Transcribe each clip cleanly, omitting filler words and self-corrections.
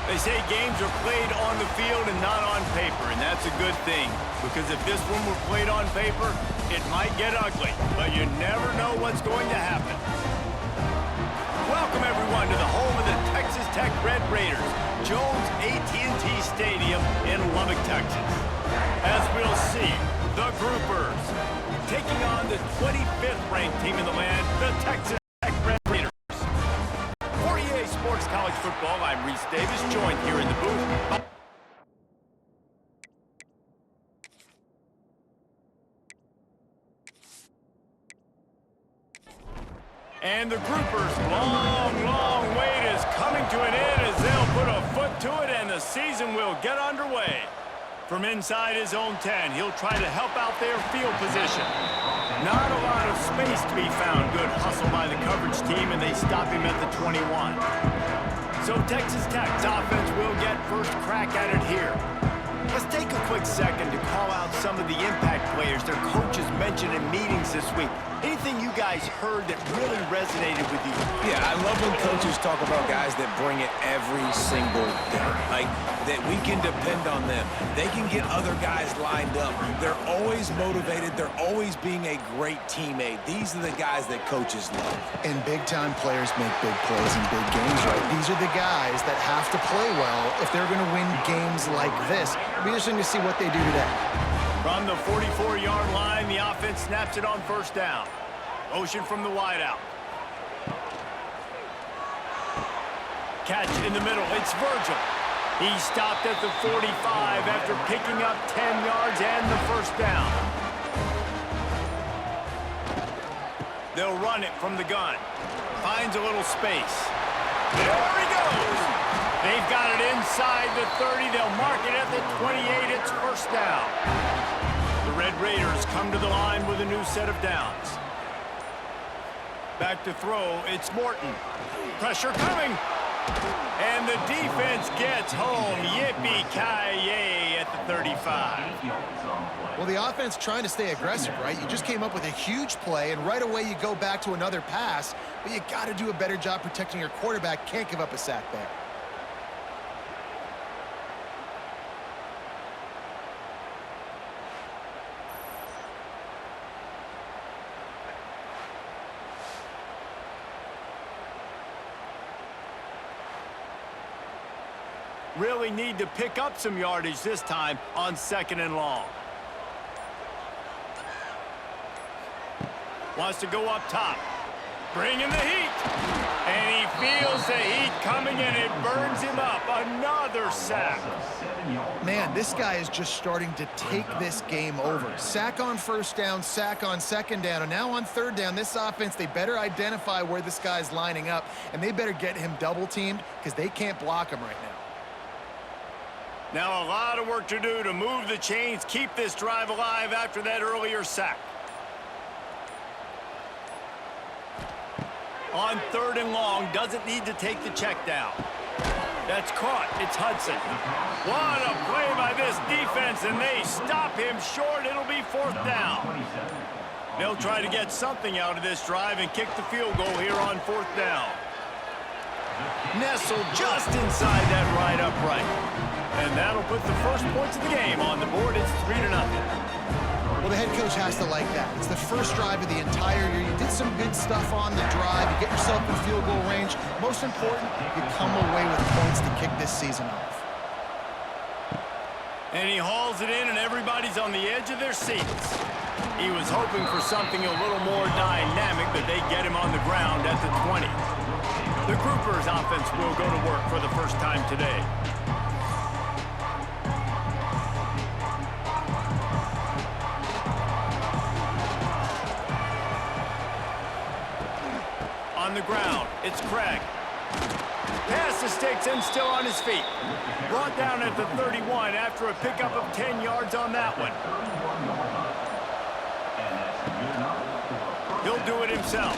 They say games are played on the field and not on paper, and that's a good thing. Because if this one were played on paper, it might get ugly. But you never know what's going to happen. Welcome, everyone, to the home of the Texas Tech Red Raiders, Jones AT&T Stadium in Lubbock, Texas. As we'll see, the Groupers taking on the 25th ranked team in the land, the Texas Tech Red Raiders. For EA Sports College Football, I'm Reese Davis, joined here in the booth. And the Groupers' long wait is coming to an end as they'll put a foot to it and the season will get underway. From inside his own 10, he'll try to help out their field position. Not a lot of space to be found. Good hustle by the coverage team, and they stop him at the 21. So Texas Tech's offense will get first crack at it here. Let's take a quick second to call out some of the impact players their coaches mentioned in meetings this week. Anything you guys heard that really resonated with you? Yeah, I love when coaches talk about guys that bring it every single day. Like, that we can depend on them. They can get other guys lined up. They're always motivated. They're always being a great teammate. These are the guys that coaches love. And big-time players make big plays in big games, right? These are the guys that have to play well if they're going to win games like this. It'll be interesting to see what they do today. From the 44-yard line, the offense snaps it on first down. Motion from the wideout. Catch in the middle. It's Virgil. He stopped at the 45 after picking up 10 yards and the first down. They'll run it from the gun. Finds a little space. There he goes. They've got it inside the 30. They'll mark it at the 28. It's first down. The Red Raiders come to the line with a new set of downs. Back to throw. It's Morton. Pressure coming. And the defense gets home. Yippee-ki-yay at the 35. Well, the offense trying to stay aggressive, right? You just came up with a huge play, and right away you go back to another pass, but you got to do a better job protecting your quarterback. Can't give up a sack there. Really need to pick up some yardage this time on 2nd and long. Wants to go up top. Bringing the heat. And he feels the heat coming and it burns him up. Another sack. Man, this guy is just starting to take this game over. Sack on first down, sack on second down, and now on third down, this offense, they better identify where this guy's lining up, and they better get him double-teamed because they can't block him right now. Now a lot of work to do to move the chains, keep this drive alive after that earlier sack. On 3rd and long, doesn't need to take the check down. That's caught. It's Hudson. What a play by this defense, and they stop him short. It'll be 4th down. They'll try to get something out of this drive and kick the field goal here on 4th down. Nestled just inside that right upright. And that'll put the first points of the game on the board. It's 3-0. Well, the head coach has to like that. It's the first drive of the entire year. You did some good stuff on the drive. You get yourself in field goal range. Most important, you come away with points to kick this season off. And he hauls it in, and everybody's on the edge of their seats. He was hoping for something a little more dynamic, but they get him on the ground at the 20. The Groupers offense will go to work for the first time today. On the ground, it's Craig. Pass the sticks and still on his feet. Brought down at the 31 after a pickup of 10 yards on that one. He'll do it himself.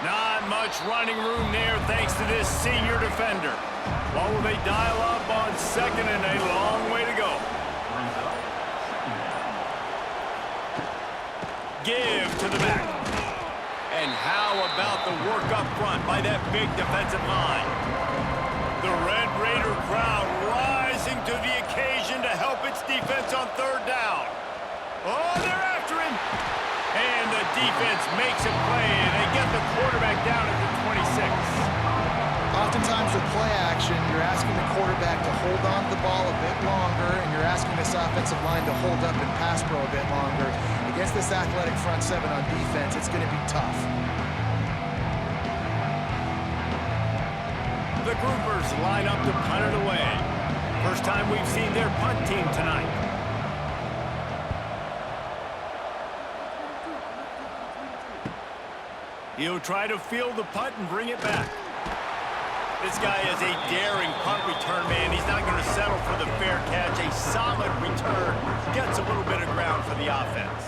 Not much running room there thanks to this senior defender. What will they dial up on 2nd and a long way to go? Give to the back. And how about the work up front by that big defensive line? The Red Raider crowd rising to the occasion to help its defense on third down. Oh, they're after him. And the defense makes a play, and they get the quarterback down at the 26. Oftentimes with play action, you're asking the quarterback to hold on to the ball a bit longer, and you're asking this offensive line to hold up and pass pro a bit longer. Against this athletic front seven on defense, it's going to be tough. The Groupers line up to punt it away. First time we've seen their punt team tonight. He'll try to field the punt and bring it back. This guy is a daring punt return man. He's not going to settle for the fair catch. A solid return gets a little bit of ground for the offense.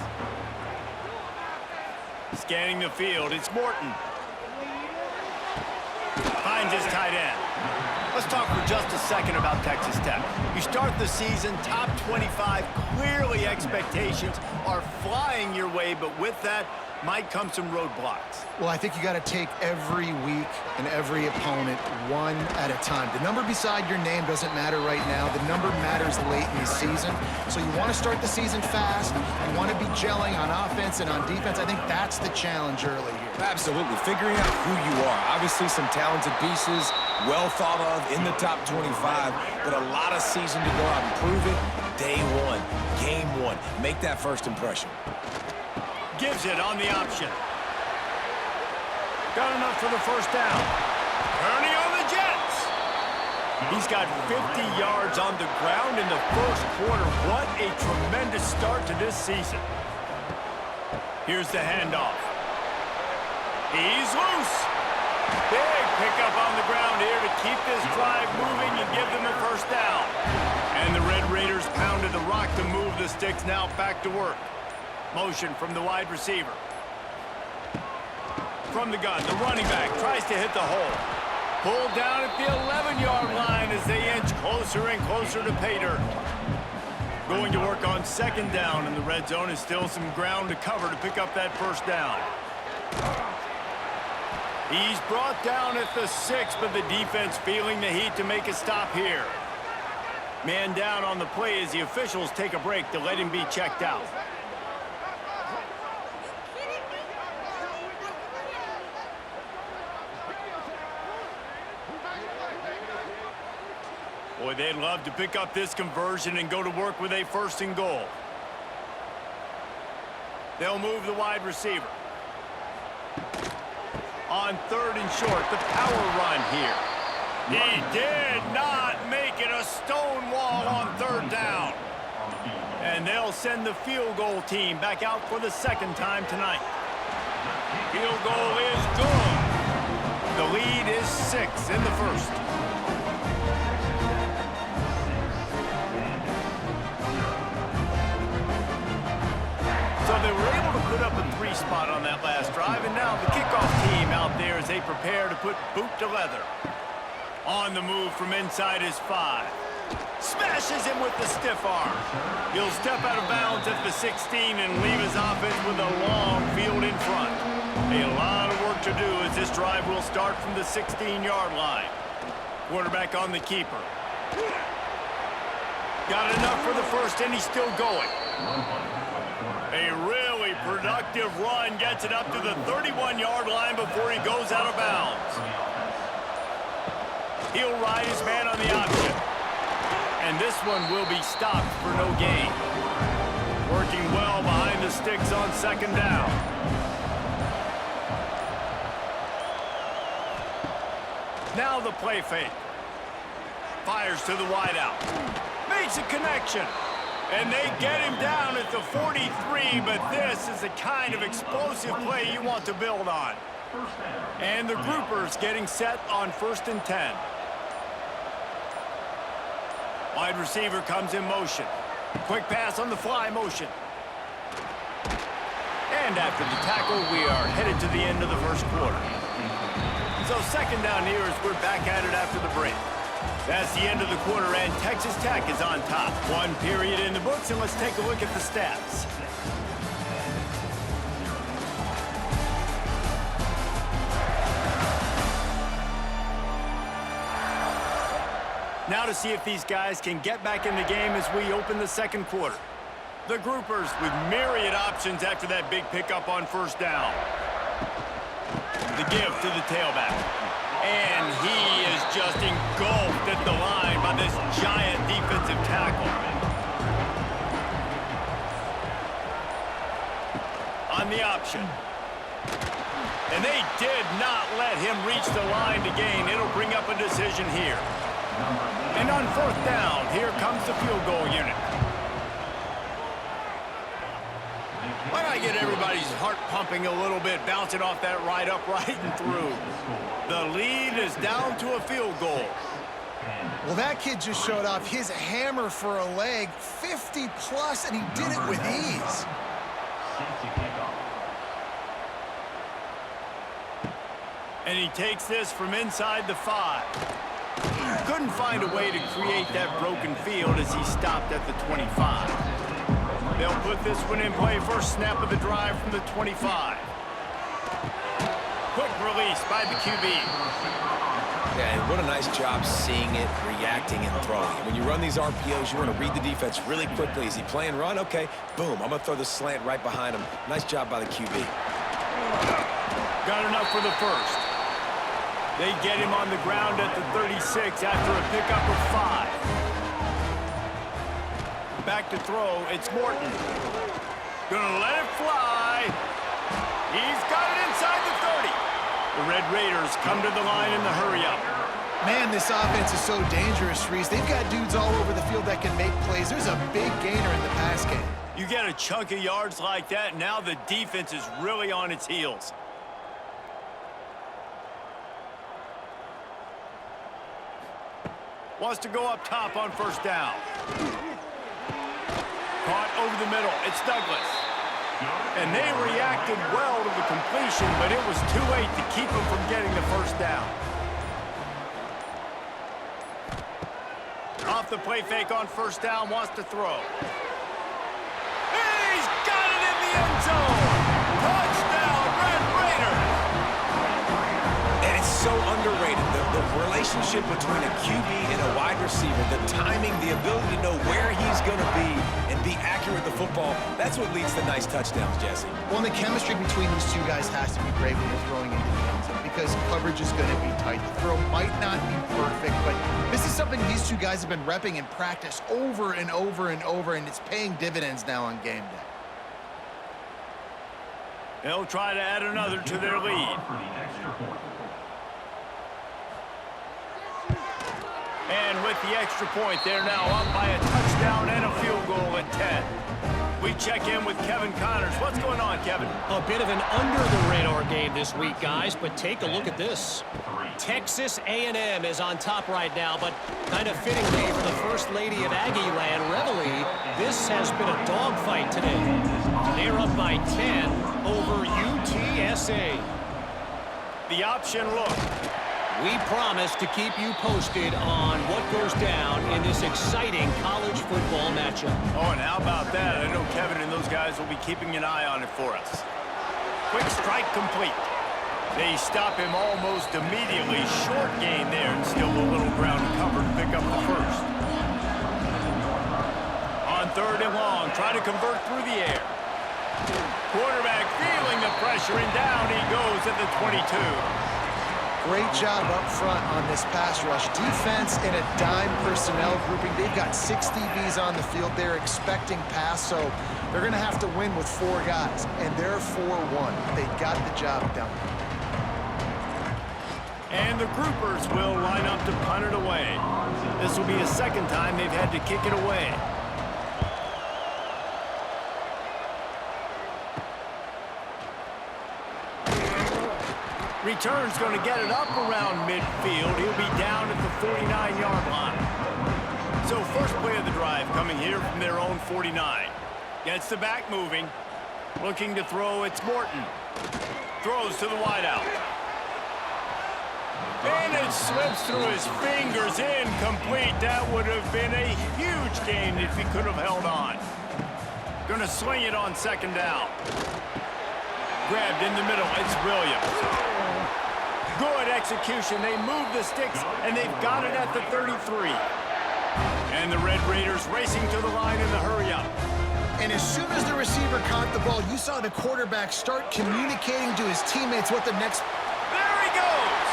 Scanning the field, it's Morton. Finds his tight end. Let's talk for just a second about Texas Tech. You start the season top 25. Clearly expectations are flying your way, but with that might come some roadblocks. Well, I think you got to take every week and every opponent one at a time. The number beside your name doesn't matter right now. The number matters late in the season. So you want to start the season fast. You want to be gelling on offense and on defense. I think that's the challenge early here. Absolutely. Figuring out who you are. Obviously some talented pieces, well thought of in the top 25, but a lot of season to go out and prove it. Day one, game one. Make that first impression. Gives it on the option. Got enough for the first down. Turning on the Jets. He's got 50 yards on the ground in the first quarter. What a tremendous start to this season. Here's the handoff. He's loose. Big pickup on the ground here to keep this drive moving and give them a first down. And the Red Raiders pounded the rock to move the sticks. Now back to work. Motion from the wide receiver. From the gun, the running back tries to hit the hole. Pulled down at the 11-yard line as they inch closer and closer to pay dirt. Going to work on second down, and the red zone is still some ground to cover to pick up that first down. He's brought down at the 6, but the defense feeling the heat to make a stop here. Man down on the play as the officials take a break to let him be checked out. Boy, they'd love to pick up this conversion and go to work with a first and goal. They'll move the wide receiver. On third and short, the power run here. He did not make it. A stone wall on third down. And they'll send the field goal team back out for the second time tonight. Field goal is good. The lead is 6 in the first. So they were able to put up a 3 spot on that last drive, and now the kickoff team out there as they prepare to put boot to leather. On the move from inside his 5. Smashes him with the stiff arm. He'll step out of bounds at the 16 and leave his offense with a long field in front. A lot of work to do as this drive will start from the 16-yard line. Quarterback on the keeper. Got enough for the first, and he's still going. A really productive run gets it up to the 31-yard line before he goes out of bounds. He'll ride his man on the option. And this one will be stopped for no gain. Working well behind the sticks on second down. Now the play fake. Fires to the wideout. Makes a connection. And they get him down at the 43, but this is the kind of explosive play you want to build on. And the Groupers getting set on 1st and 10. Wide receiver comes in motion. Quick pass on the fly motion. And after the tackle, we are headed to the end of the first quarter. So second down here as we're back at it after the break. That's the end of the quarter, and Texas Tech is on top. 1 period in the books, and let's take a look at the stats. Now to see if these guys can get back in the game as we open the second quarter. The groupers with myriad options after that big pickup on first down. The give to the tailback. And he is just engulfed at the line by this giant defensive tackle. On the option. And they did not let him reach the line to gain. It'll bring up a decision here. And on fourth down, here comes the field goal unit. Why not get everybody's heart pumping a little bit, bouncing off that right upright and through? The lead is down to a field goal. Well, that kid just showed off his hammer for a leg, 50-plus, and he did it with ease. And he takes this from inside the 5. Couldn't find a way to create that broken field as he stopped at the 25. They'll put this one in play. First snap of the drive from the 25. Quick release by the QB. Yeah, and what a nice job seeing it, reacting, and throwing. When you run these RPOs, you want to read the defense really quickly. Is he playing run? Okay, boom. I'm going to throw the slant right behind him. Nice job by the QB. Got enough for the first. They get him on the ground at the 36 after a pickup of 5. Back to throw, it's Morton. Gonna let it fly. He's got it inside the 30. The Red Raiders come to the line in the hurry-up. Man, this offense is so dangerous, Reese. They've got dudes all over the field that can make plays. There's a big gainer in the pass game. You get a chunk of yards like that, now the defense is really on its heels. Wants to go up top on first down. Caught over the middle. It's Douglas. And they reacted well to the completion, but it was too late to keep them from getting the first down. Off the play fake on first down, wants to throw. He's got it in the end zone! Touchdown, Red Raiders! And it's so underrated. The relationship between a QB and a wide receiver, the timing, the ability to know where he's going to be and be accurate with the football, that's what leads to nice touchdowns, Jesse. Well, and the chemistry between these two guys has to be great when you're throwing into the end zone because coverage is going to be tight. The throw might not be perfect, but this is something these two guys have been repping in practice over and over and over, and it's paying dividends now on game day. They'll try to add another to their lead. And with the extra point, they're now up by a touchdown and a field goal at 10. We check in with Kevin Connors. What's going on, Kevin? A bit of an under-the-radar game this week, guys, but take a look at this. Texas A&M is on top right now, but kind of fittingly for the First Lady of Aggie Land, Reveille, this has been a dogfight today. They're up by 10 over UTSA. The option look. We promise to keep you posted on what goes down in this exciting college football matchup. Oh, and how about that? I know Kevin and those guys will be keeping an eye on it for us. Quick strike complete. They stop him almost immediately. Short gain there, and still a little ground cover to pick up the first. On third and long, try to convert through the air. Quarterback feeling the pressure, and down he goes at the 22. Great job up front on this pass rush. Defense in a dime personnel grouping. They've got 6 DBs on the field. They're expecting pass, so they're going to have to win with 4 guys, and they're 4-1. They got the job done. And the groupers will line up to punt it away. This will be the second time they've had to kick it away. Return's going to get it up around midfield. He'll be down at the 49-yard line. So first play of the drive coming here from their own 49. Gets the back moving. Looking to throw, it's Morton. Throws to the wideout. And it slips through his fingers, incomplete. That would have been a huge gain if he could have held on. Gonna swing it on second down. Grabbed in the middle, it's Williams. Good execution, they move the sticks, and they've got it at the 33. And the Red Raiders racing to the line in the hurry-up. And as soon as the receiver caught the ball, you saw the quarterback start communicating to his teammates what the next... There he goes!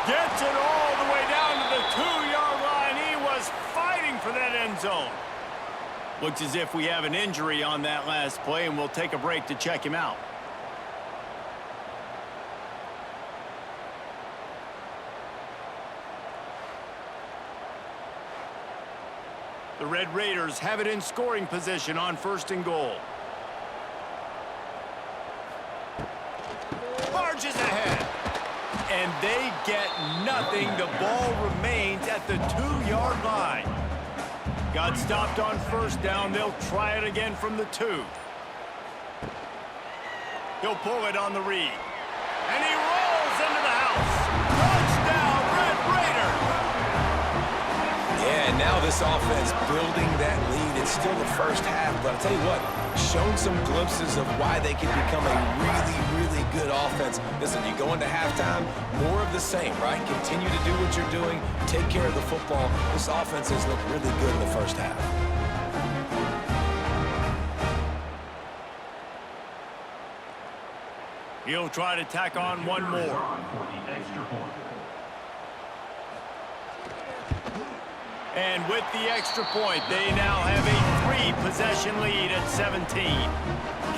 Gets it all the way down to the 2-yard line. He was fighting for that end zone. Looks as if we have an injury on that last play, and we'll take a break to check him out. The Red Raiders have it in scoring position on 1st and goal. Barges ahead. And they get nothing. The ball remains at the 2-yard line. Got stopped on 1st down. They'll try it again from the 2. He'll pull it on the read. And he rolls into the house. Touchdown, Red Raiders! Yeah, now this offense building that lead. It's still the first half, but I'll tell you what, shown some glimpses of why they can become a really, really good offense. Listen, you go into halftime, more of the same, right? Continue to do what you're doing, take care of the football. This offense has looked really good in the first half. He'll try to tack on one more. And with the extra point, they now have a 3-possession lead at 17.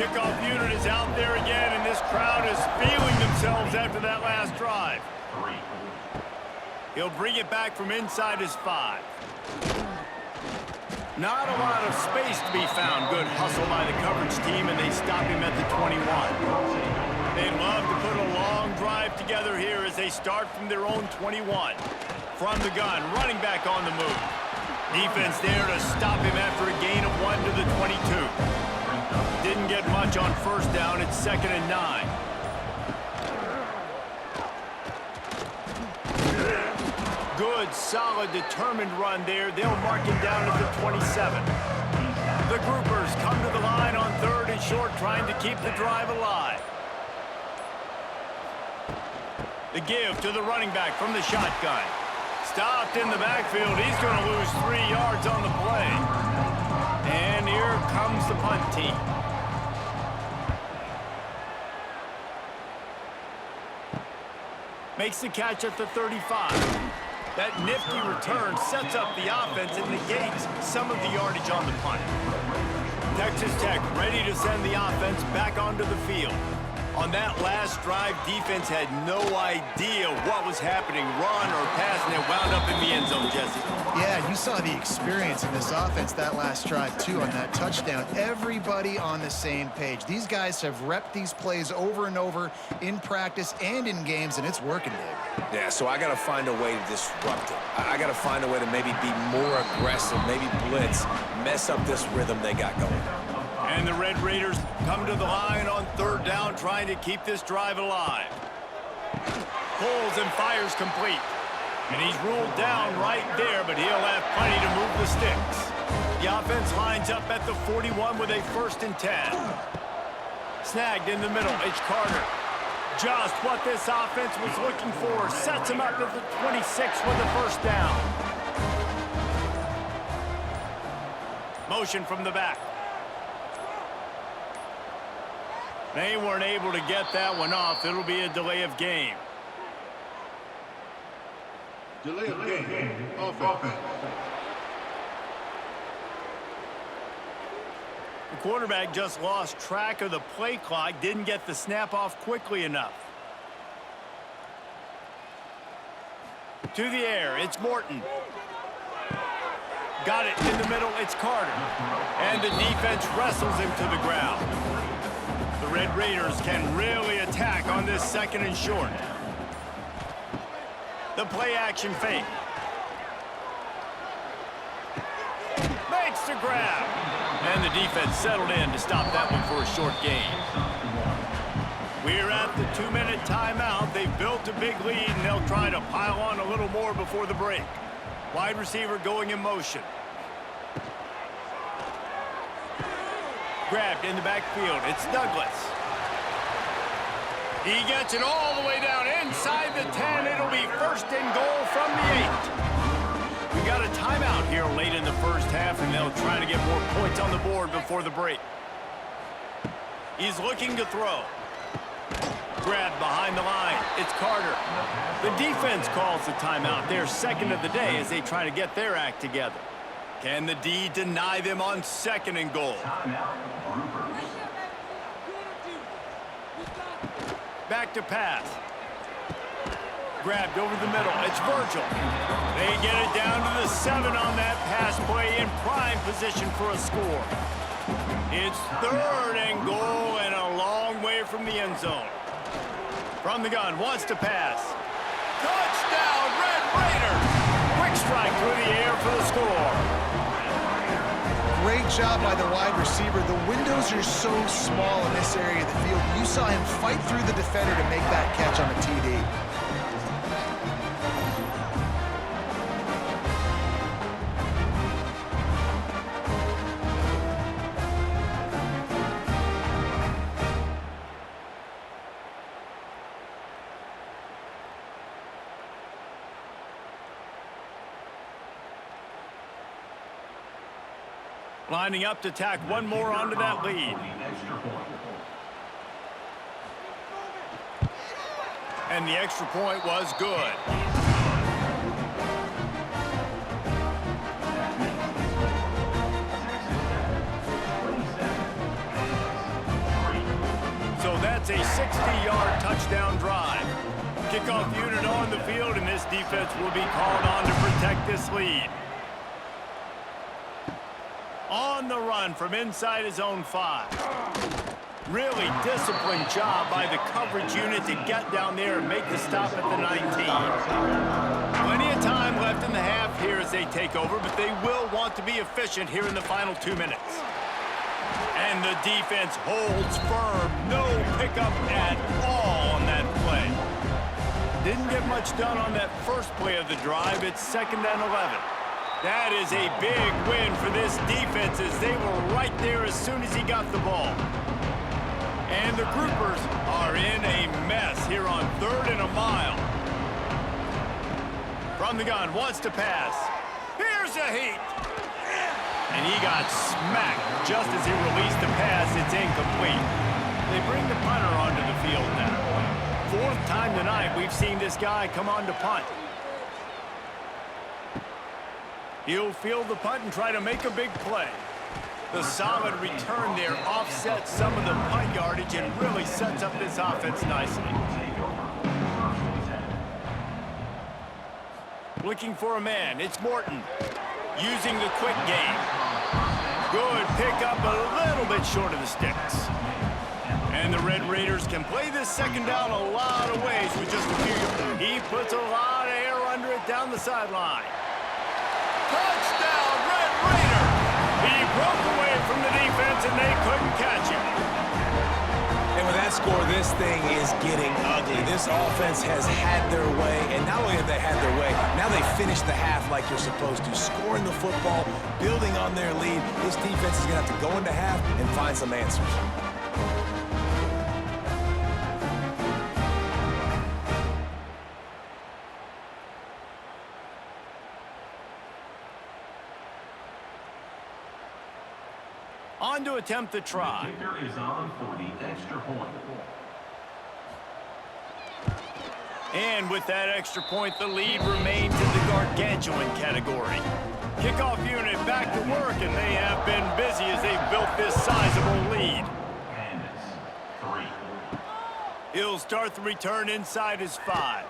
Kickoff unit is out there again, and this crowd is feeling themselves after that last drive. He'll bring it back from inside his 5. Not a lot of space to be found. Good hustle by the coverage team, and they stop him at the 21. They'd love to put a long drive together here as they start from their own 21. From the gun, running back on the move. Defense there to stop him after a gain of 1 to the 22. Didn't get much on 1st down. It's 2nd and 9. Good, solid, determined run there. They'll mark him down at the 27. The groupers come to the line on 3rd and short, trying to keep the drive alive. The give to the running back from the shotgun. Stopped in the backfield. He's going to lose 3 yards on the play. And here comes the punt team. Makes the catch at the 35. That nifty return sets up the offense and negates some of the yardage on the punt. Texas Tech ready to send the offense back onto the field. On that last drive, defense had no idea what was happening, run or pass, and it wound up in the end zone, Jesse. Yeah, you saw the experience in this offense that last drive, too, on that touchdown. Everybody on the same page. These guys have repped these plays over and over in practice and in games, and it's working, Dave. Yeah, so I got to find a way to disrupt it. I got to find a way to maybe be more aggressive, maybe blitz, mess up this rhythm they got going. And the Red Raiders come to the line on 3rd down, trying to keep this drive alive. Pulls and fires complete. And he's ruled down right there, but he'll have plenty to move the sticks. The offense lines up at the 41 with a 1st and 10. Snagged in the middle, it's Carter. Just what this offense was looking for. Sets him up at the 26 with the 1st down. Motion from the back. They weren't able to get that one off. It'll be a delay of game. Delay of game. Offense. The quarterback just lost track of the play clock, didn't get the snap off quickly enough. To the air, it's Morton. Got it in the middle, it's Carter. And the defense wrestles him to the ground. The Red Raiders can really attack on this 2nd and short. The play action fake. Makes the grab. And the defense settled in to stop that one for a short gain. We're at the 2-minute timeout. They've built a big lead, and they'll try to pile on a little more before the break. Wide receiver going in motion. Grabbed in the backfield. It's Douglas. He gets it all the way down inside the 10. It'll be 1st and goal from the 8. We got a timeout here late in the first half, and they'll try to get more points on the board before the break. He's looking to throw. Grabbed behind the line. It's Carter. The defense calls the timeout. Their second of the day as they try to get their act together. Can the D deny them on 2nd and goal? Back to pass. Grabbed over the middle. It's Virgil. They get it down to the 7 on that pass play in prime position for a score. It's 3rd and goal and a long way from the end zone. From the gun, wants to pass. Touchdown, Red Raiders! Quick strike through the air for the score. Great job by the wide receiver. The windows are so small in this area of the field. You saw him fight through the defender to make that catch on a TD. Lining up to tack one more onto that lead. And the extra point was good. So that's a 60-yard touchdown drive. Kickoff unit on the field, and this defense will be called on to protect this lead. On the run from inside his own 5. Really disciplined job by the coverage unit to get down there and make the stop at the 19. Plenty of time left in the half here as they take over, but they will want to be efficient here in the final 2 minutes. And the defense holds firm. No pickup at all on that play. Didn't get much done on that first play of the drive. It's 2nd and 11. That is a big win for this defense as they were right there as soon as he got the ball. And the Groupers are in a mess here on 3rd and a mile. From the gun, wants to pass. Here's a heat. And he got smacked just as he released the pass. It's incomplete. They bring the punter onto the field now. 4th time tonight we've seen this guy come on to punt. He'll field the punt and try to make a big play. The solid return there offsets some of the punt yardage and really sets up this offense nicely. Looking for a man. It's Morton. Using the quick game. Good pickup, a little bit short of the sticks. And the Red Raiders can play this 2nd down a lot of ways with just a few. He puts a lot of air under it down the sideline. Touchdown, Red Raiders! He broke away from the defense and they couldn't catch him. And with that score, this thing is getting ugly. This offense has had their way, and not only have they had their way, now they finish the half like you're supposed to, scoring the football, building on their lead. This defense is going to have to go into half and find some answers. On to attempt the try. The kicker is on for the extra point. And with that extra point, the lead remains in the gargantuan category. Kickoff unit back to work, and they have been busy as they've built this sizable lead. And it's 3. He'll start the return inside his 5.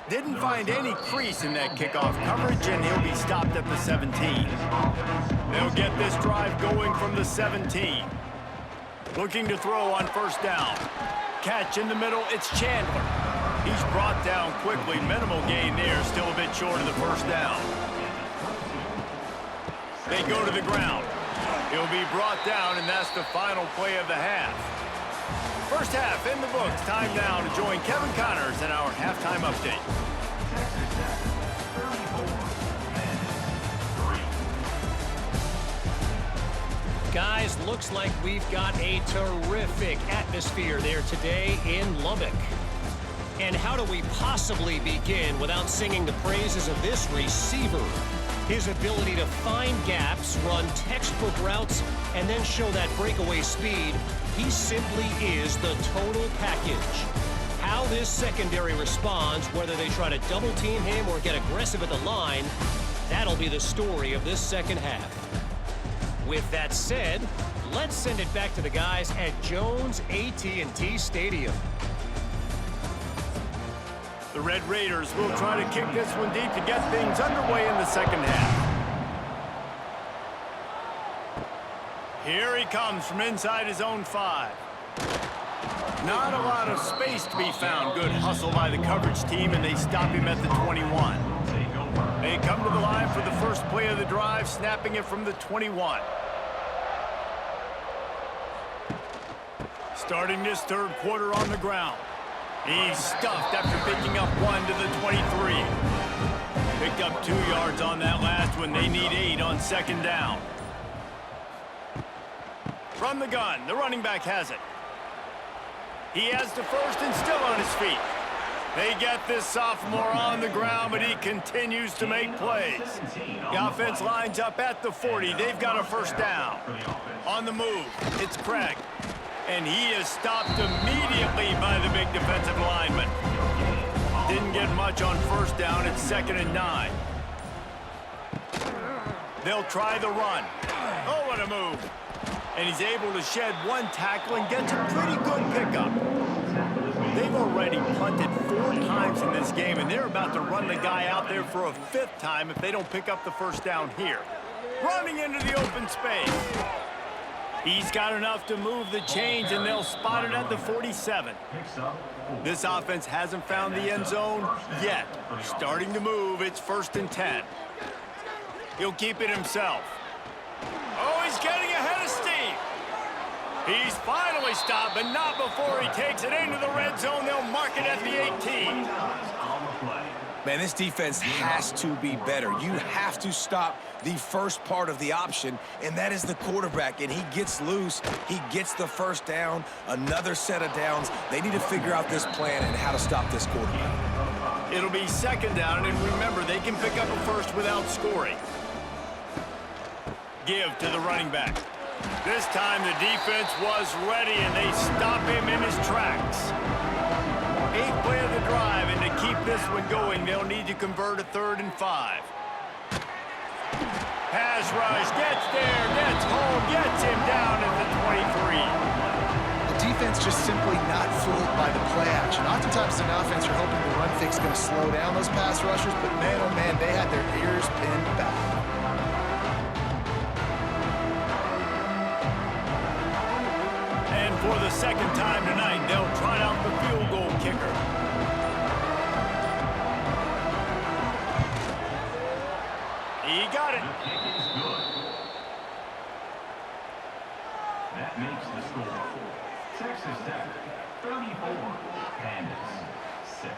Didn't find any crease in that kickoff coverage, and he'll be stopped at the 17. They'll get this drive going from the 17. Looking to throw on 1st down. Catch in the middle, it's Chandler. He's brought down quickly. Minimal gain there, still a bit short of the 1st down. They go to the ground. He'll be brought down, and that's the final play of the half. First half in the books. Time now to join Kevin Connors in our halftime update. Guys, looks like we've got a terrific atmosphere there today in Lubbock. And how do we possibly begin without singing the praises of this receiver? His ability to find gaps, run textbook routes, and then show that breakaway speed, he simply is the total package. How this secondary responds, whether they try to double team him or get aggressive at the line, that'll be the story of this second half. With that said, let's send it back to the guys at Jones AT&T Stadium. The Red Raiders will try to kick this one deep to get things underway in the second half. Here he comes from inside his own 5. Not a lot of space to be found. Good hustle by the coverage team, and they stop him at the 21. They come to the line for the first play of the drive, snapping it from the 21. Starting this third quarter on the ground. He's stuffed after picking up 1 to the 23. Picked up 2 yards on that last one. They need 8 on second down. From the gun, the running back has it. He has the first and still on his feet. They get this sophomore on the ground, but he continues to make plays. The offense lines up at the 40. They've got a first down. On the move, it's Craig. And he is stopped immediately by the big defensive lineman. Didn't get much on first down. It's 2nd and 9. They'll try the run. Oh, what a move. And he's able to shed 1 tackle and gets a pretty good pickup. They've already punted 4 times in this game, and they're about to run the guy out there for a 5th time if they don't pick up the first down here. Running into the open space. He's got enough to move the chains, and they'll spot it at the 47. This offense hasn't found the end zone yet. Starting to move, it's 1st and 10. He'll keep it himself. Oh, he's getting ahead of steam. He's finally stopped, but not before he takes it into the red zone. They'll mark it at the 18. Man, this defense has to be better. You have to stop the first part of the option, and that is the quarterback. And he gets loose. He gets the first down, another set of downs. They need to figure out this plan and how to stop this quarterback. It'll be 2nd down, and remember, they can pick up a first without scoring. Give to the running back. This time the defense was ready, and they stop him in his tracks. 8th play of the drive, and to keep this one going, they'll need to convert a 3rd and 5. Pass rush, gets there, gets home, gets him down at the 23. The defense just simply not fooled by the play action. Oftentimes in offense, you're hoping the run fix is going to slow down those pass rushers, but man, oh man, they had their ears pinned back. And for the 2nd time tonight, they'll try out the field goal kicker. He got it. The kick is good. That makes the score. Texas Tech 34, Pandas 6.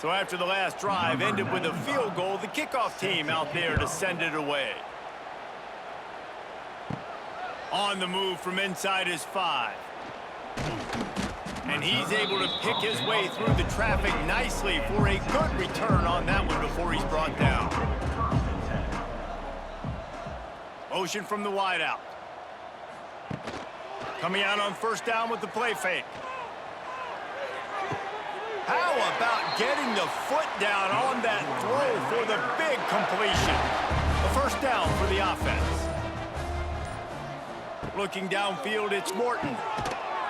So after the last drive ended with a field goal, the kickoff team out there to send it away. On the move from inside his 5. And he's able to pick his way through the traffic nicely for a good return on that one before he's brought down. Motion from the wideout. Coming out on first down with the play fake. How about getting the foot down on that throw for the big completion? A first down for the offense. Looking downfield, it's Morton.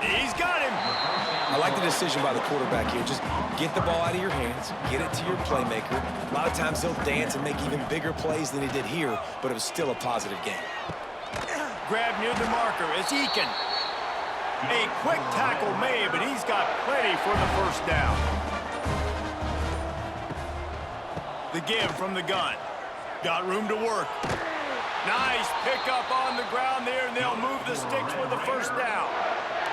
He's got him. I like the decision by the quarterback here. Just get the ball out of your hands, get it to your playmaker. A lot of times he'll dance and make even bigger plays than he did here, but it was still a positive game. Grab near the marker as Eakin. A quick tackle made, but he's got plenty for the first down. The give from the gun. Got room to work. Nice pickup on the ground there, and they'll move the sticks with the first down.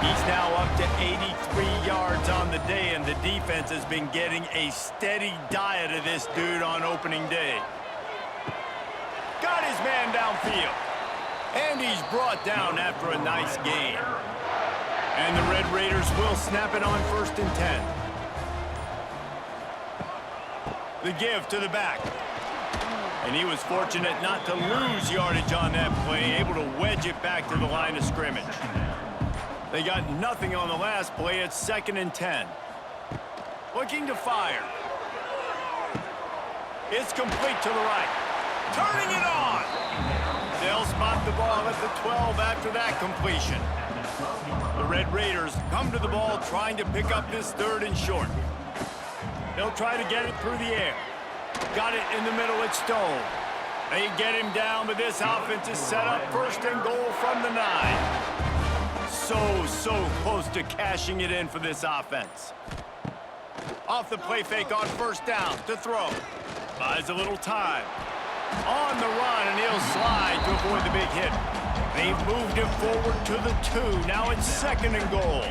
He's now up to 83 yards on the day, and the defense has been getting a steady diet of this dude on opening day. Got his man downfield. And he's brought down after a nice gain. And the Red Raiders will snap it on 1st and 10. The give to the back. And he was fortunate not to lose yardage on that play, able to wedge it back to the line of scrimmage. They got nothing on the last play. It's 2nd and 10. Looking to fire. It's complete to the right. Turning it on. They'll spot the ball at the 12 after that completion. The Red Raiders come to the ball trying to pick up this 3rd and short. They'll try to get it through the air. Got it in the middle at Stone. They get him down, but this offense is set up 1st and goal from the 9. So close to cashing it in for this offense. Off the play fake on 1st down to throw. Buys a little time. On the run, and he'll slide to avoid the big hit. They've moved him forward to the 2. Now it's 2nd and goal.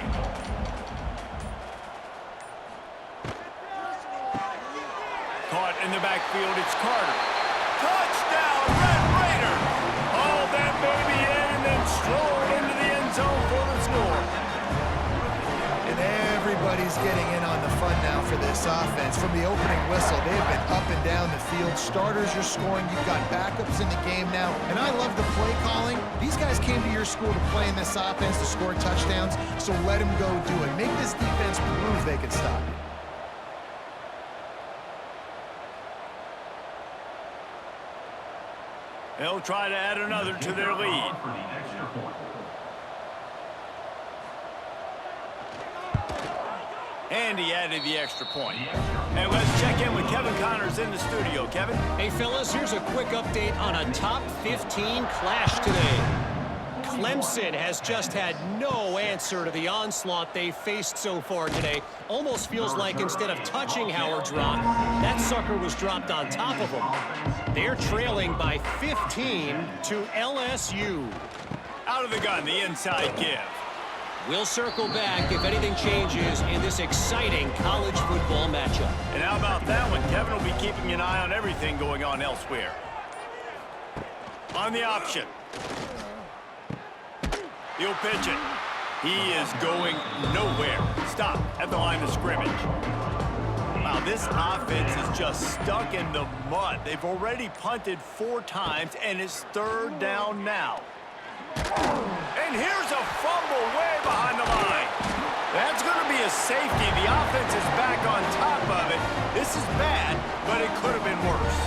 Caught in the backfield, it's Carter. Touchdown, Red Raiders! Haul that baby in and then stroll into the end zone for the score. And everybody's getting in on the fun now for this offense. From the opening whistle, they've been up and down the field. Starters are scoring. You've got backups in the game now. And I love the play calling. These guys came to your school to play in this offense to score touchdowns, so let them go do it. Make this defense prove they can stop you. They'll try to add another to their lead. And he added the extra point. And let's check in with Kevin Connors in the studio. Kevin? Hey, fellas, here's a quick update on a top 15 clash today. Clemson has just had no answer to the onslaught they faced so far today. Almost feels like instead of touching Howard's Rock, that sucker was dropped on top of him. They're trailing by 15 to LSU. Out of the gun, the inside give. We'll circle back if anything changes in this exciting college football matchup. And how about that one? Kevin will be keeping an eye on everything going on elsewhere. On the option. He'll pitch it. He is going nowhere. Stop at the line of scrimmage. Wow, this offense is just stuck in the mud. They've already punted 4 times, and it's 3rd down now. And here's a fumble way behind the line. That's going to be a safety. The offense is back on top of it. This is bad, but it could have been worse.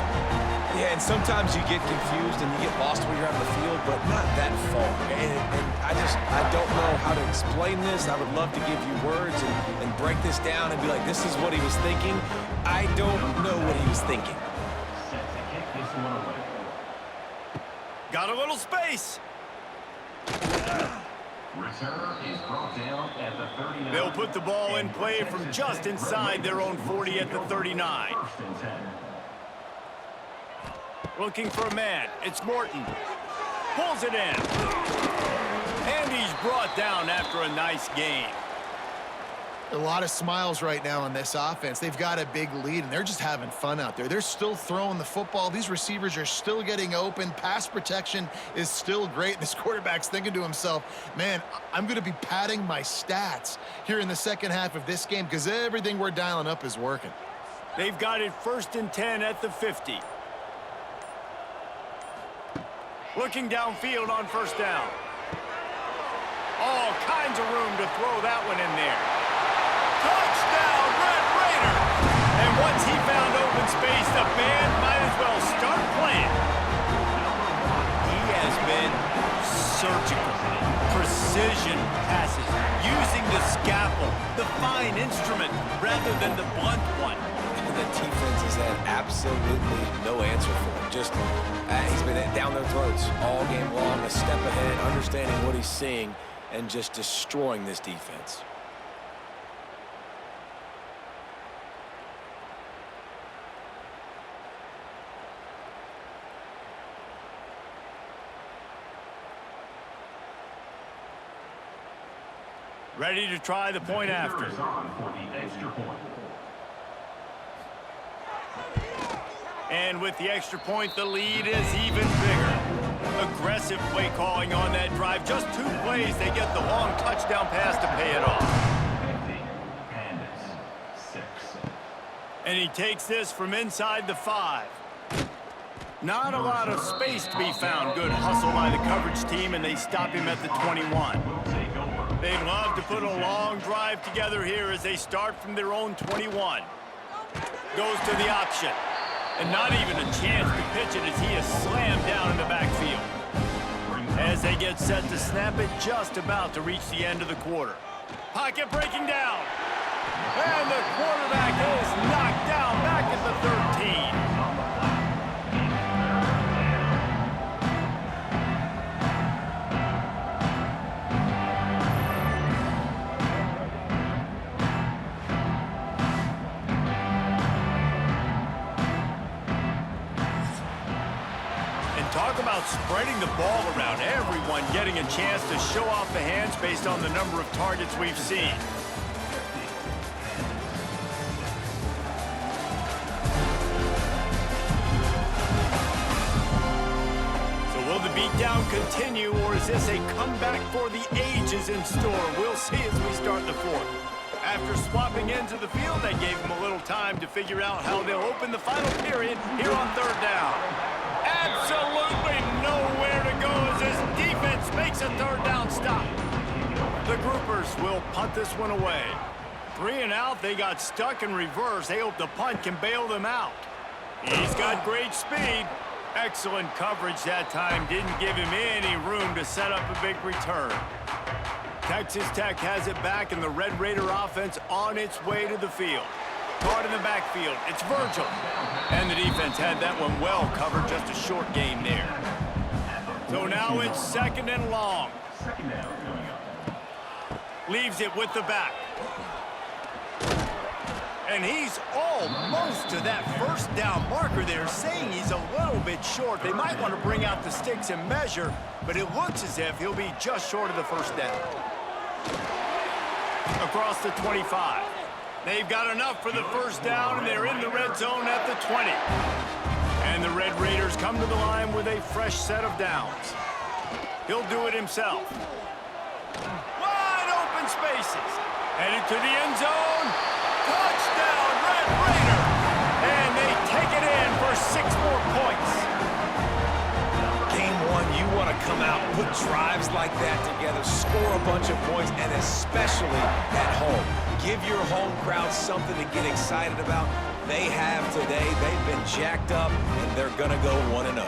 Yeah, and sometimes you get confused and you get lost when you're out of the field, but not that far. And I don't know how to explain this. I would love to give you words and break this down and be like, this is what he was thinking. I don't know what he was thinking. Set to kick this one away. Got a little space. Returner is brought down at the 39. They'll put the ball in play from just inside their own 40 at the 39. 1st and 10. Looking for a man. It's Morton. Pulls it in. And he's brought down after a nice game. A lot of smiles right now on this offense. They've got a big lead, and they're just having fun out there. They're still throwing the football. These receivers are still getting open. Pass protection is still great. This quarterback's thinking to himself, man, I'm going to be padding my stats here in the second half of this game because everything we're dialing up is working. They've got it 1st and 10 at the 50. Looking downfield on 1st down. All kinds of room to throw that one in there. Touchdown, Red Raiders! And once he found open space, the band might as well start playing. He has been surgical. Precision passes, using the scalpel, the fine instrument, rather than the blunt one. The defense has had absolutely no answer for him. Just, he's been down their throats all game long, a step ahead, understanding what he's seeing, and just destroying this defense. Ready to try the point after. Is on for the extra point. And with the extra point, the lead is even bigger. Aggressive play calling on that drive. Just 2 plays, they get the long touchdown pass to pay it off. 50. Pandas. 6. And he takes this from inside the 5. Not a lot of space to be found. Good hustle by the coverage team, and they stop him at the 21. They'd love to put a long drive together here as they start from their own 21. Goes to the option. And not even a chance to pitch it as he is slammed down in the backfield. As they get set to snap it, just about to reach the end of the quarter. Pocket breaking down. And the quarterback is knocked down back at the 13. Talk about spreading the ball around. Everyone getting a chance to show off the hands based on the number of targets we've seen. So will the beatdown continue, or is this a comeback for the ages in store? We'll see as we start the fourth. After swapping into the field, that gave them a little time to figure out how they'll open the final period here on third down. Absolutely nowhere to go as this defense makes a third down stop. The groupers will punt this one away. 3 and out, they got stuck in reverse. They hope the punt can bail them out. He's got great speed. Excellent coverage that time. Didn't give him any room to set up a big return. Texas Tech has it back, and the Red Raider offense on its way to the field. Caught in the backfield. It's Virgil. And the defense had that one well covered. Just a short game there. So now it's second and long. Leaves it with the back. And he's almost to that first down marker there, saying he's a little bit short. They might want to bring out the sticks and measure, but it looks as if he'll be just short of the first down. Across the 25. They've got enough for the first down, and they're in the red zone at the 20. And the Red Raiders come to the line with a fresh set of downs. He'll do it himself. Wide open spaces. Headed to the end zone. Touchdown, Red Raiders! And they take it in for 6 more points. Game one, you want to come out, put drives like that together, score a bunch of points, and especially at home. Give your home crowd something to get excited about. They have today. They've been jacked up, and they're going to go 1-0.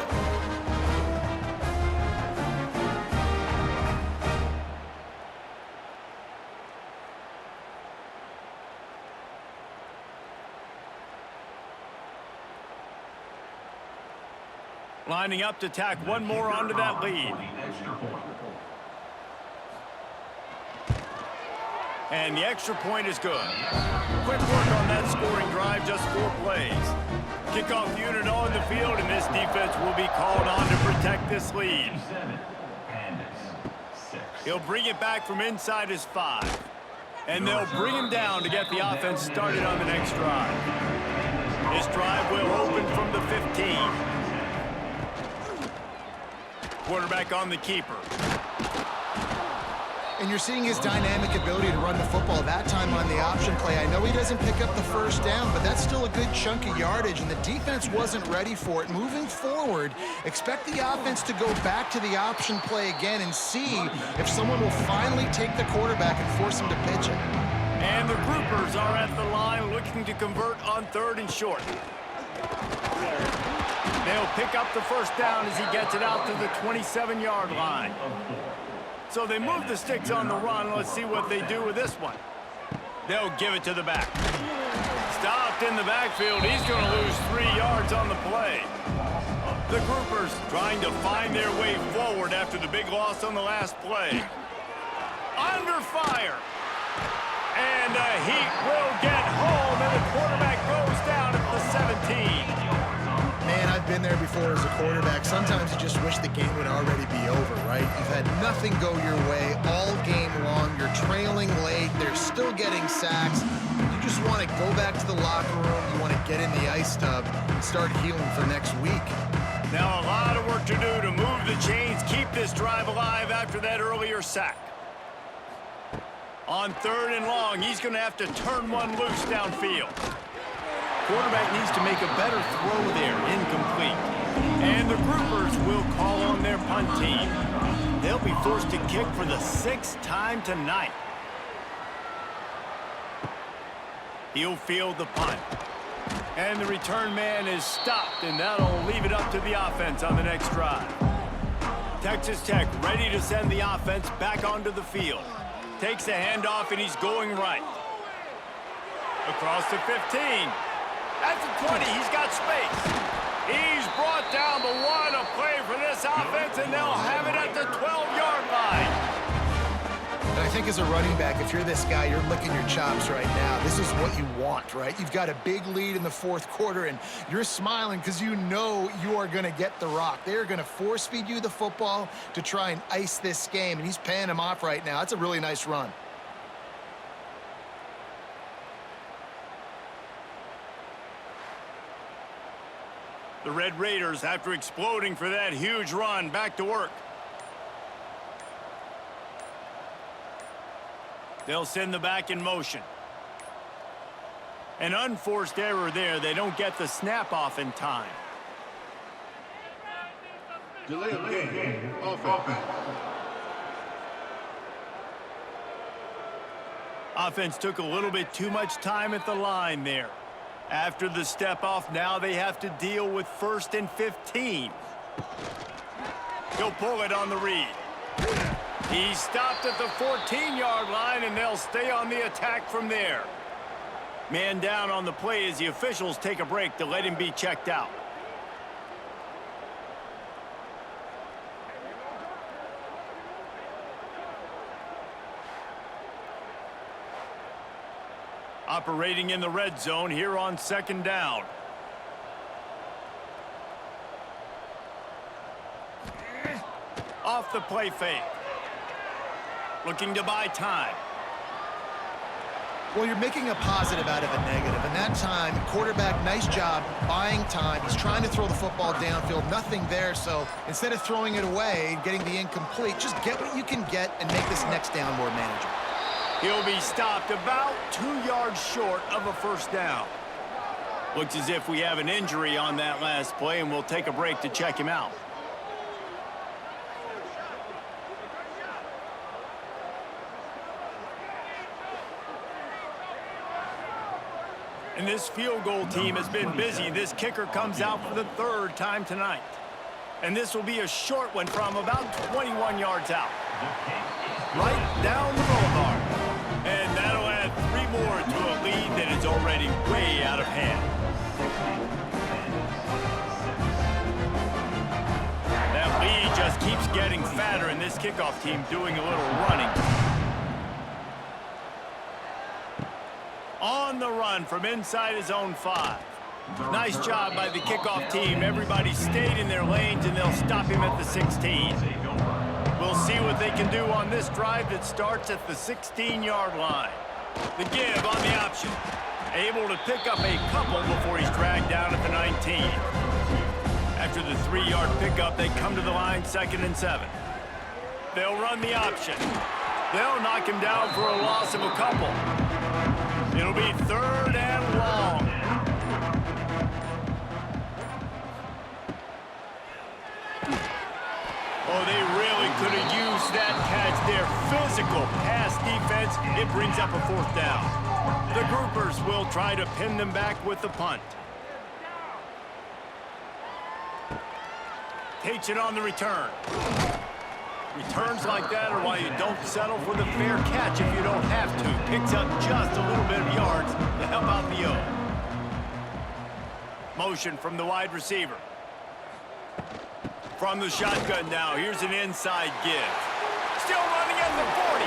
Lining up to tack one more onto that lead. And the extra point is good. Quick work on that scoring drive, just 4 plays. Kickoff unit on the field, and this defense will be called on to protect this lead. He'll bring it back from inside his 5. And they'll bring him down to get the offense started on the next drive. This drive will open from the 15. Quarterback on the keeper. And you're seeing his dynamic ability to run the football, that time on the option play. I know he doesn't pick up the first down, but that's still a good chunk of yardage, and the defense wasn't ready for it. Moving forward, expect the offense to go back to the option play again and see if someone will finally take the quarterback and force him to pitch it. And the groupers are at the line looking to convert on 3rd and short. They'll pick up the first down as he gets it out to the 27-yard line. So they move the sticks on the run. Let's see what they do with this one. They'll give it to the back. Stopped in the backfield. He's going to lose 3 yards on the play. The groupers trying to find their way forward after the big loss on the last play. Under fire. And the Heat will get home, and the quarterback goes down at the 17. Man, I've been there before as a quarterback. Sometimes you just wish the game would already be over, right? You've had nothing go your way all game long. You're trailing late. They're still getting sacks. You just want to go back to the locker room. You want to get in the ice tub and start healing for next week. Now a lot of work to do to move the chains, keep this drive alive after that earlier sack. On 3rd and long, he's going to have to turn one loose downfield. Quarterback needs to make a better throw there, incomplete. And the groupers will call on their punt team. They'll be forced to kick for the 6th time tonight. He'll field the punt. And the return man is stopped, and that'll leave it up to the offense on the next drive. Texas Tech ready to send the offense back onto the field. Takes the handoff, and he's going right. Across the 15. At the 20, he's got space. He's brought down, but what a play for this offense, and they'll have it at the 12-yard line. And I think as a running back, if you're this guy, you're licking your chops right now. This is what you want, right? You've got a big lead in the 4th quarter, and you're smiling because you know you are going to get the rock. They're going to force-feed you the football to try and ice this game, and he's paying him off right now. That's a really nice run. The Red Raiders, after exploding for that huge run, back to work. They'll send the back in motion. An unforced error there. They don't get the snap off in time. Delay of game. Offense. Offense took a little bit too much time at the line there. After the step off, now they have to deal with 1st and 15. He'll pull it on the read. He's stopped at the 14-yard line, and they'll stay on the attack from there. Man down on the play as the officials take a break to let him be checked out. Operating in the red zone here on 2nd down. Off the play fake. Looking to buy time. Well, you're making a positive out of a negative. And that time, quarterback, nice job buying time. He's trying to throw the football downfield. Nothing there. So instead of throwing it away, getting the incomplete, just get what you can get and make this next down more manageable. He'll be stopped about 2 yards short of a 1st down. Looks as if we have an injury on that last play, and we'll take a break to check him out. And this field goal team has been busy. This kicker comes out for the 3rd time tonight. And this will be a short one from about 21 yards out. Right down the boulevard. And that'll add 3 more to a lead that is already way out of hand. That lead just keeps getting fatter, and this kickoff team doing a little running. On the run from inside his own 5. Nice job by the kickoff team. Everybody stayed in their lanes, and they'll stop him at the 16. We'll see what they can do on this drive that starts at the 16-yard line. The give on the option. Able to pick up a couple before he's dragged down at the 19. After the 3-yard pickup, they come to the line 2nd and 7. They'll run the option. They'll knock him down for a loss of a couple. It'll be 3rd and long. Oh, they really could have used that catch there. Physical pass defense. It brings up a 4th down. The groupers will try to pin them back with the punt. Takes it on the return. Returns like that are why you don't settle for the fair catch if you don't have to. Picks up just a little bit of yards to help out the O. Motion from the wide receiver. From the shotgun now, here's an inside give. Still running at the 40.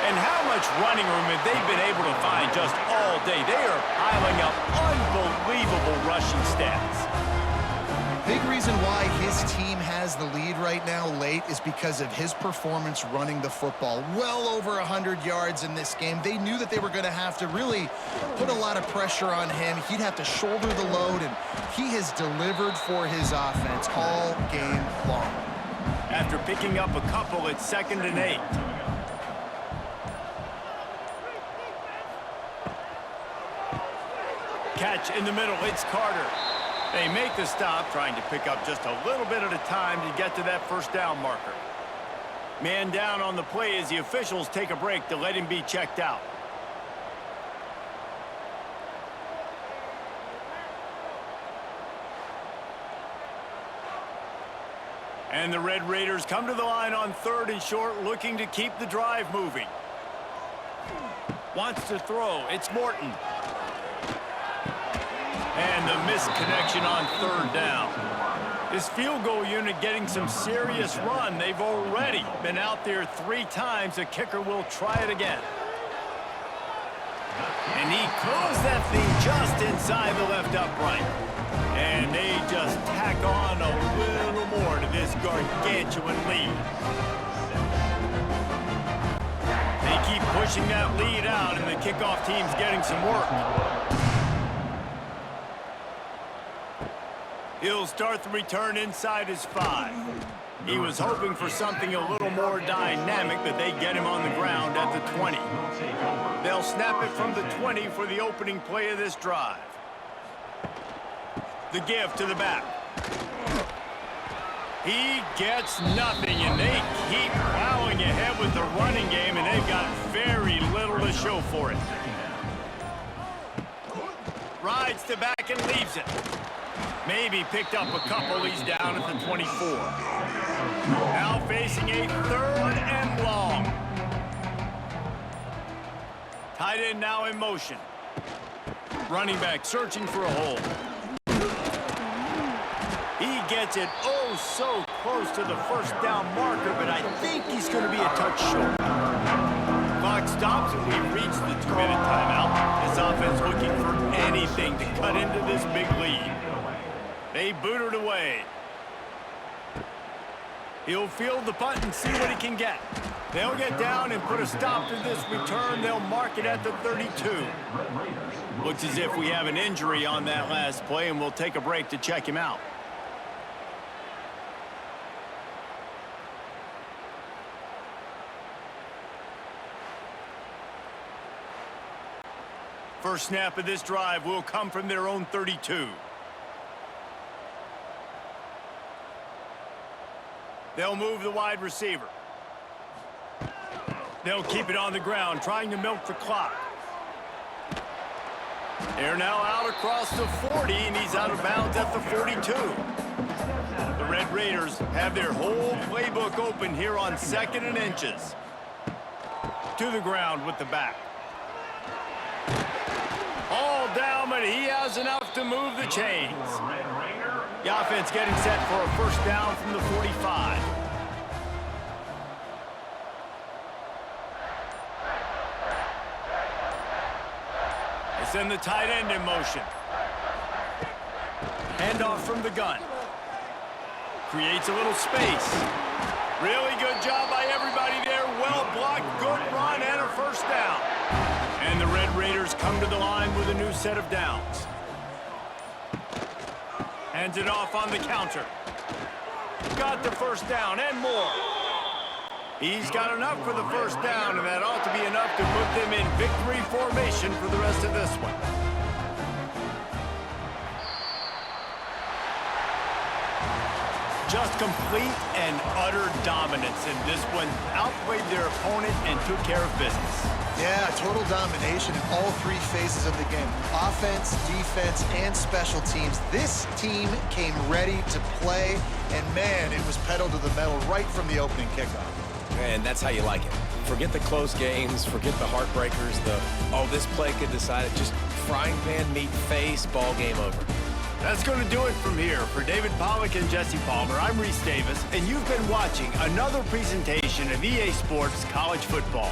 And how much running room have they been able to find just all day? They are piling up unbelievable rushing stats. Big reason why his team has the lead right now late is because of his performance running the football. Well over 100 yards in this game. They knew that they were going to have to really put a lot of pressure on him. He'd have to shoulder the load, and he has delivered for his offense all game long. After picking up a couple, it's 2nd and 8. Catch in the middle, it's Carter. They make the stop, trying to pick up just a little bit at a time to get to that first down marker. Man down on the play as the officials take a break to let him be checked out. And the Red Raiders come to the line on 3rd and short, looking to keep the drive moving. Wants to throw. It's Morton. And the missed connection on 3rd down. This field goal unit getting some serious run. They've already been out there 3 times. The kicker will try it again. And he closed that thing just inside the left upright. And they just tack on a little more to this gargantuan lead. They keep pushing that lead out, and the kickoff team's getting some work. He'll start the return inside his 5. He was hoping for something a little more dynamic, but they get him on the ground at the 20. They'll snap it from the 20 for the opening play of this drive. The give to the back. He gets nothing, and they keep plowing ahead with the running game, and they've got very little to show for it. Rides to back and leaves it. Maybe picked up a couple. He's down at the 24. Now facing a 3rd and long. Tight end now in motion. Running back searching for a hole. He gets it oh so close to the first down marker, but I think he's going to be a touch short. Clock stops and we've reached the 2-minute timeout. This offense looking for anything to cut into this big lead. They boot it away. He'll field the punt and see what he can get. They'll get down and put a stop to this return. They'll mark it at the 32. Looks as if we have an injury on that last play, and we'll take a break to check him out. First snap of this drive will come from their own 32. They'll move the wide receiver. They'll keep it on the ground, trying to milk the clock. They're now out across the 40, and he's out of bounds at the 42. The Red Raiders have their whole playbook open here on 2nd and inches. To the ground with the back. All down, but he has enough to move the chains. The offense getting set for a first down from the 45. They send the tight end in motion. Handoff from the gun. Creates a little space. Really good job by everybody there. Well blocked, good run, and a first down. And the Red Raiders come to the line with a new set of downs. Hands it off on the counter. Got the first down and more. He's got enough for the first down, and that ought to be enough to put them in victory formation for the rest of this one. Just complete and utter dominance in this one. Outplayed their opponent and took care of business. Yeah, total domination in all 3 phases of the game. Offense, defense, and special teams. This team came ready to play, and man, it was pedal to the metal right from the opening kickoff. And that's how you like it. Forget the close games, forget the heartbreakers, this play could decide it. Just frying pan, meat face, ball game over. That's going to do it from here. For David Pollack and Jesse Palmer, I'm Reese Davis, and you've been watching another presentation of EA Sports College Football.